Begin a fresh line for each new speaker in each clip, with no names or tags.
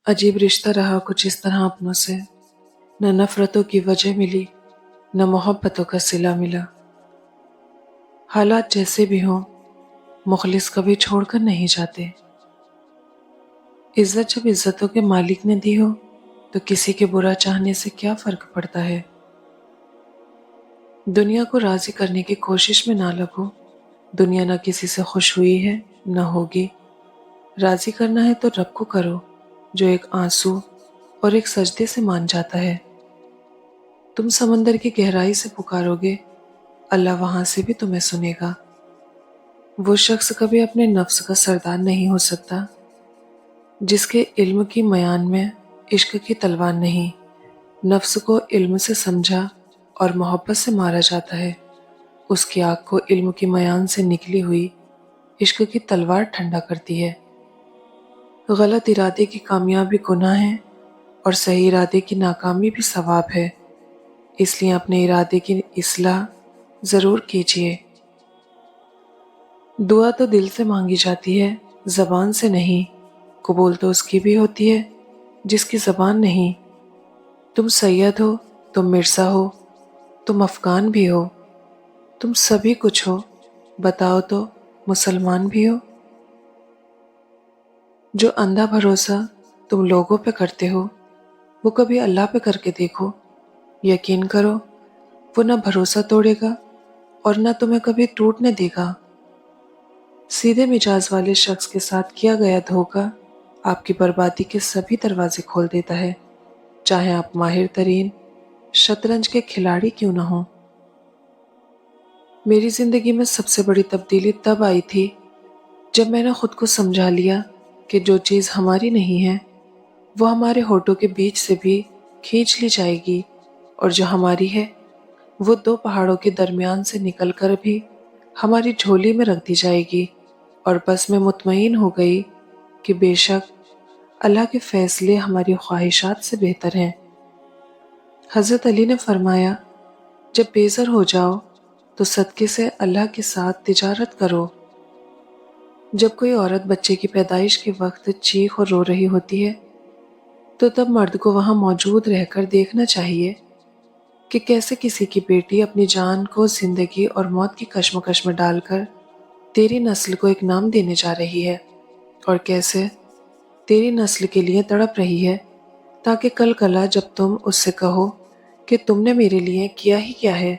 अजीब रिश्ता रहा कुछ इस तरह अपनों से। न नफरतों की वजह मिली, न मोहब्बतों का सिला मिला। हालात जैसे भी हों, मुखलिस कभी छोड़कर नहीं जाते। इज्जत जब इज्जतों के मालिक ने दी हो, तो किसी के बुरा चाहने से क्या फर्क पड़ता है। दुनिया को राजी करने की कोशिश में ना लगो। दुनिया न किसी से खुश हुई है, न होगी। राजी करना है तो रब को करो, जो एक आंसू और एक सजदे से मान जाता है। तुम समंदर की गहराई से पुकारोगे, अल्लाह वहां से भी तुम्हें सुनेगा। वो शख्स कभी अपने नफ्स का सरदार नहीं हो सकता, जिसके इल्म की मयान में इश्क की तलवार नहीं। नफ्स को इल्म से समझा और मोहब्बत से मारा जाता है। उसकी आग को इल्म की मयान से निकली हुई इश्क की तलवार ठंडा करती है। गलत इरादे की कामयाबी गुनाह है और सही इरादे की नाकामी भी सवाब है। इसलिए अपने इरादे की इस्लाह जरूर कीजिए। दुआ तो दिल से मांगी जाती है, जबान से नहीं। कबूल तो उसकी भी होती है जिसकी जबान नहीं। तुम सैयद हो, तुम मिर्जा हो, तुम अफगान भी हो, तुम सभी कुछ हो। बताओ तो मुसलमान भी हो। जो अंधा भरोसा तुम लोगों पे करते हो, वो कभी अल्लाह पे करके देखो। यकीन करो, वो ना भरोसा तोड़ेगा और ना तुम्हें कभी टूटने देगा। सीधे मिजाज वाले शख्स के साथ किया गया धोखा आपकी बर्बादी के सभी दरवाजे खोल देता है, चाहे आप माहिर तरीन शतरंज के खिलाड़ी क्यों न हो। मेरी जिंदगी में सबसे बड़ी तब्दीली तब आई थी जब मैंने खुद को समझा लिया कि जो चीज़ हमारी नहीं है वो हमारे होठों के बीच से भी खींच ली जाएगी, और जो हमारी है वो दो पहाड़ों के दरमियान से निकलकर भी हमारी झोली में रख दी जाएगी। और बस मैं मुतमईन हो गई कि बेशक अल्लाह के फैसले हमारी ख्वाहिशात से बेहतर हैं। हज़रत अली ने फरमाया, जब बेज़र हो जाओ तो सदके से अल्लाह के साथ तिजारत करो। जब कोई औरत बच्चे की पैदाइश के वक्त चीख और रो रही होती है, तो तब मर्द को वहां मौजूद रहकर देखना चाहिए कि कैसे किसी की बेटी अपनी जान को जिंदगी और मौत की कश्मकश में डालकर तेरी नस्ल को एक नाम देने जा रही है, और कैसे तेरी नस्ल के लिए तड़प रही है, ताकि कल कला जब तुम उससे कहो कि तुमने मेरे लिए किया ही क्या है,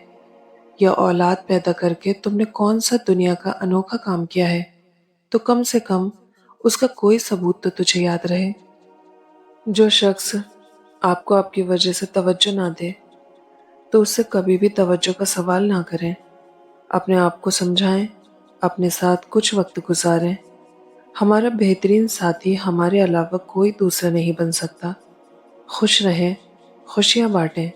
या औलाद पैदा करके तुमने कौन सा दुनिया का अनोखा काम किया है, तो कम से कम उसका कोई सबूत तो तुझे याद रहे। जो शख्स आपको आपकी वजह से तवज्जो ना दे, तो उससे कभी भी तवज्जो का सवाल ना करें। अपने आप को समझाएं, अपने साथ कुछ वक्त गुजारें। हमारा बेहतरीन साथी हमारे अलावा कोई दूसरा नहीं बन सकता। खुश रहें, खुशियां बांटें।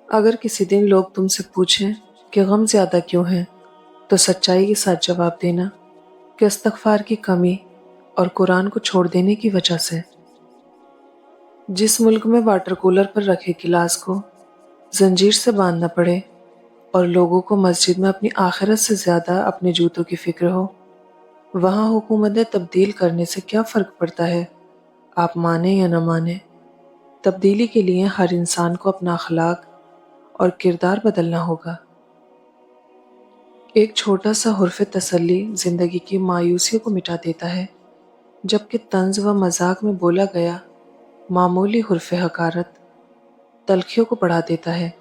अगर किसी दिन लोग तुमसे पूछें कि गम ज्यादा क्यों है, तो सच्चाई के साथ जवाब देना कि इस्तगफार की कमी और कुरान को छोड़ देने की वजह से। जिस मुल्क में वाटर कूलर पर रखे गिलास को जंजीर से बांधना पड़े और लोगों को मस्जिद में अपनी आखिरत से ज्यादा अपने जूतों की फिक्र हो, वहाँ हुकूमतें तब्दील करने से क्या फर्क पड़ता है। आप माने या न माने, तब्दीली के लिए हर इंसान को अपना अखलाक और किरदार बदलना होगा। एक छोटा सा हुर्फ तसल्ली जिंदगी की मायूसियों को मिटा देता है, जबकि तंज व मजाक में बोला गया मामूली हुर्फ हकारत तलखियों को बढ़ा देता है।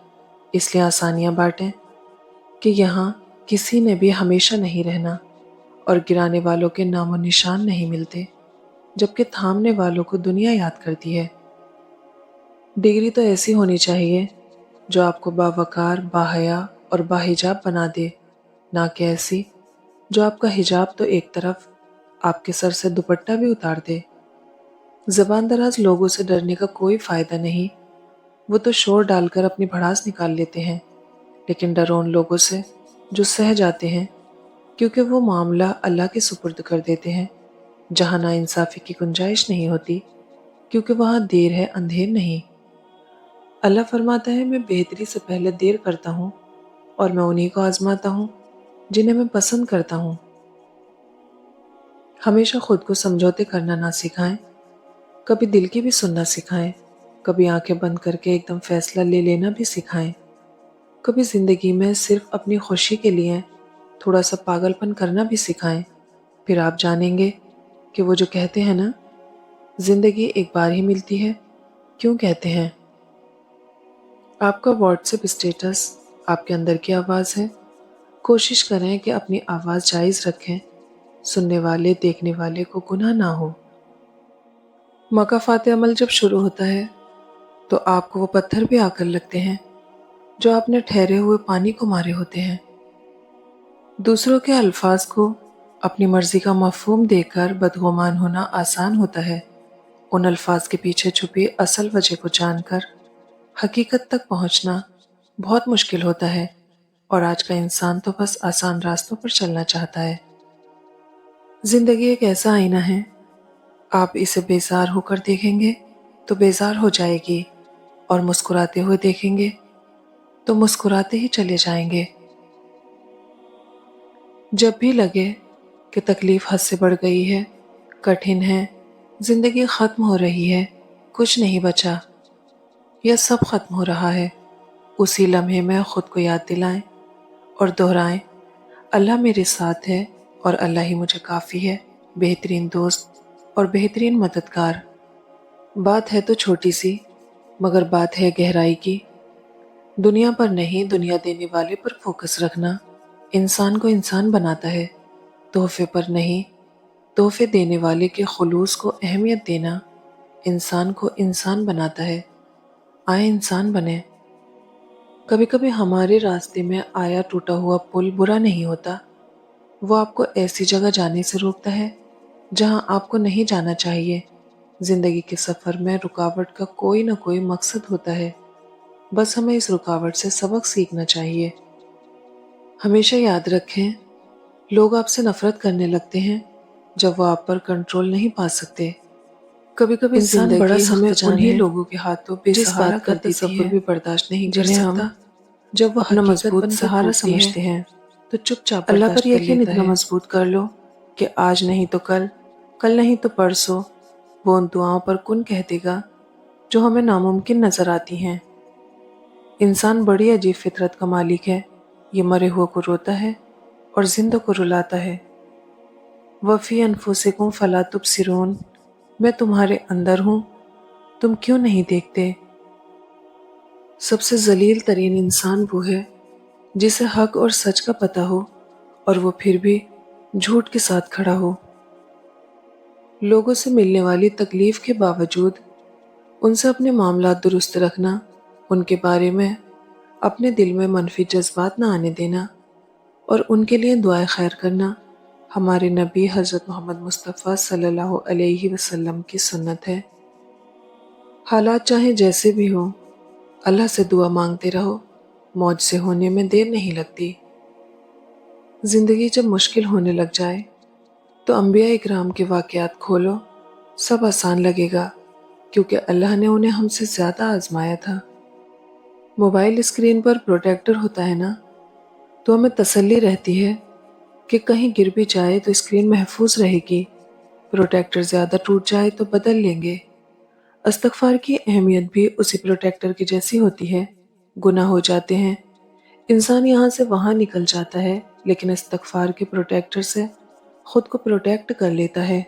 इसलिए आसानियां बांटें कि यहाँ किसी ने भी हमेशा नहीं रहना, और गिराने वालों के नामो निशान नहीं मिलते, जबकि थामने वालों को दुनिया याद करती है। डिग्री तो ऐसी होनी चाहिए जो आपको बावकार, बाहया और बाहिजाब बना दे, ना कि ऐसी जो आपका हिजाब तो एक तरफ, आपके सर से दुपट्टा भी उतार दे। जबान दराज लोगों से डरने का कोई फायदा नहीं। वो तो शोर डालकर अपनी भड़ास निकाल लेते हैं, लेकिन डरो उन लोगों से जो सह जाते हैं, क्योंकि वो मामला अल्लाह के सुपुर्द कर देते हैं, जहाँ ना इंसाफी की गुंजाइश नहीं होती, क्योंकि वहाँ देर है अंधेर नहीं। अल्लाह फरमाता है, मैं बेहतरी से पहले देर करता हूँ और मैं उन्हीं को आजमाता हूँ जिन्हें मैं पसंद करता हूँ। हमेशा खुद को समझौते करना ना सिखाएं, کبھی دل کی بھی سننا سکھائیں، کبھی آنکھیں بند کر کے ایک دم فیصلہ لے لینا بھی سکھائیں، کبھی زندگی میں صرف اپنی خوشی کے لیے تھوڑا سا پاگل پن کرنا بھی سکھائیں۔ پھر آپ جانیں گے کہ وہ جو کہتے ہیں نا، زندگی ایک بار ہی ملتی ہے، کیوں کہتے ہیں۔ آپ کا واٹس ایپ اسٹیٹس آپ کے اندر کی آواز ہے۔ کوشش کریں کہ اپنی آواز جائز رکھیں، سننے والے دیکھنے والے کو گناہ نہ ہو۔ مکافات عمل جب شروع ہوتا ہے تو آپ کو وہ پتھر بھی آ کر لگتے ہیں جو آپ نے ٹھہرے ہوئے پانی کو مارے ہوتے ہیں۔ دوسروں کے الفاظ کو اپنی مرضی کا مفہوم دے کر بدگمان ہونا آسان ہوتا ہے، ان الفاظ کے پیچھے چھپی اصل وجہ کو جان کر حقیقت تک پہنچنا بہت مشکل ہوتا ہے، اور آج کا انسان تو بس آسان راستوں پر چلنا چاہتا ہے۔ زندگی ایک ایسا آئینہ ہے، آپ اسے بیزار ہو کر دیکھیں گے تو بیزار ہو جائے گی، اور مسکراتے ہوئے دیکھیں گے تو مسکراتے ہی چلے جائیں گے۔ جب بھی لگے کہ تکلیف حد سے بڑھ گئی ہے، کٹھن ہے، زندگی ختم ہو رہی ہے، کچھ نہیں بچا یا سب ختم ہو رہا ہے، اسی لمحے میں خود کو یاد دلائیں اور دہرائیں، اللہ میرے ساتھ ہے اور اللہ ہی مجھے کافی ہے، بہترین دوست اور بہترین مددگار۔ بات ہے تو چھوٹی سی، مگر بات ہے گہرائی کی۔ دنیا پر نہیں، دنیا دینے والے پر فوکس رکھنا انسان کو انسان بناتا ہے، تحفے پر نہیں، تحفے دینے والے کے خلوص کو اہمیت دینا انسان کو انسان بناتا ہے۔ آئے انسان بنیں۔ کبھی کبھی ہمارے راستے میں آیا ٹوٹا ہوا پل برا نہیں ہوتا، وہ آپ کو ایسی جگہ جانے سے روکتا ہے جہاں آپ کو نہیں جانا چاہیے۔ زندگی کے سفر میں رکاوٹ کا کوئی نہ کوئی مقصد ہوتا ہے، بس ہمیں اس رکاوٹ سے سبق سیکھنا چاہیے۔ ہمیشہ یاد رکھیں، لوگ آپ سے نفرت کرنے لگتے ہیں جب وہ آپ پر کنٹرول نہیں پا سکتے۔ کبھی کبھی انسان بڑا سخت انہی لوگوں کے ہاتھوں بے سہارا کر دیتی ہے بھی برداشت نہیں کر سکتا جب وہ اپنا مضبوط سہارا سمجھتے ہیں تو چپ چاپ اللہ پر یقین اتنا مضبوط کر لو کہ آج نہیں تو کل، کل نہیں تو پرسوں وہ ان دعاؤں پر کن کہہ دے گا جو ہمیں ناممکن نظر آتی ہیں۔ انسان بڑی عجیب فطرت کا مالک ہے، یہ مرے ہوئے کو روتا ہے اور زندہ کو رلاتا ہے۔ وفی انفسکم فلا تبصرون، میں تمہارے اندر ہوں، تم کیوں نہیں دیکھتے؟ سب سے ذلیل ترین انسان وہ ہے جسے حق اور سچ کا پتہ ہو اور وہ پھر بھی جھوٹ کے ساتھ کھڑا ہو۔ لوگوں سے ملنے والی تکلیف کے باوجود ان سے اپنے معاملات درست رکھنا، ان کے بارے میں اپنے دل میں منفی جذبات نہ آنے دینا اور ان کے لیے دعائے خیر کرنا ہمارے نبی حضرت محمد مصطفیٰ صلی اللہ علیہ وسلم کی سنت ہے۔ حالات چاہے جیسے بھی ہوں، اللہ سے دعا مانگتے رہو، موج سے ہونے میں دیر نہیں لگتی۔ زندگی جب مشکل ہونے لگ جائے تو انبیاء اکرام کے واقعات کھولو، سب آسان لگے گا، کیونکہ اللہ نے انہیں ہم سے زیادہ آزمایا تھا۔ موبائل اسکرین پر پروٹیکٹر ہوتا ہے نا، تو ہمیں تسلی رہتی ہے کہ کہیں گر بھی جائے تو اسکرین محفوظ رہے گی، پروٹیکٹر زیادہ ٹوٹ جائے تو بدل لیں گے۔ استغفار کی اہمیت بھی اسی پروٹیکٹر کی جیسی ہوتی ہے۔ گناہ ہو جاتے ہیں، انسان یہاں سے وہاں نکل جاتا ہے، لیکن استغفار کے پروٹیکٹر سے خود کو پروٹیکٹ کر لیتا ہے۔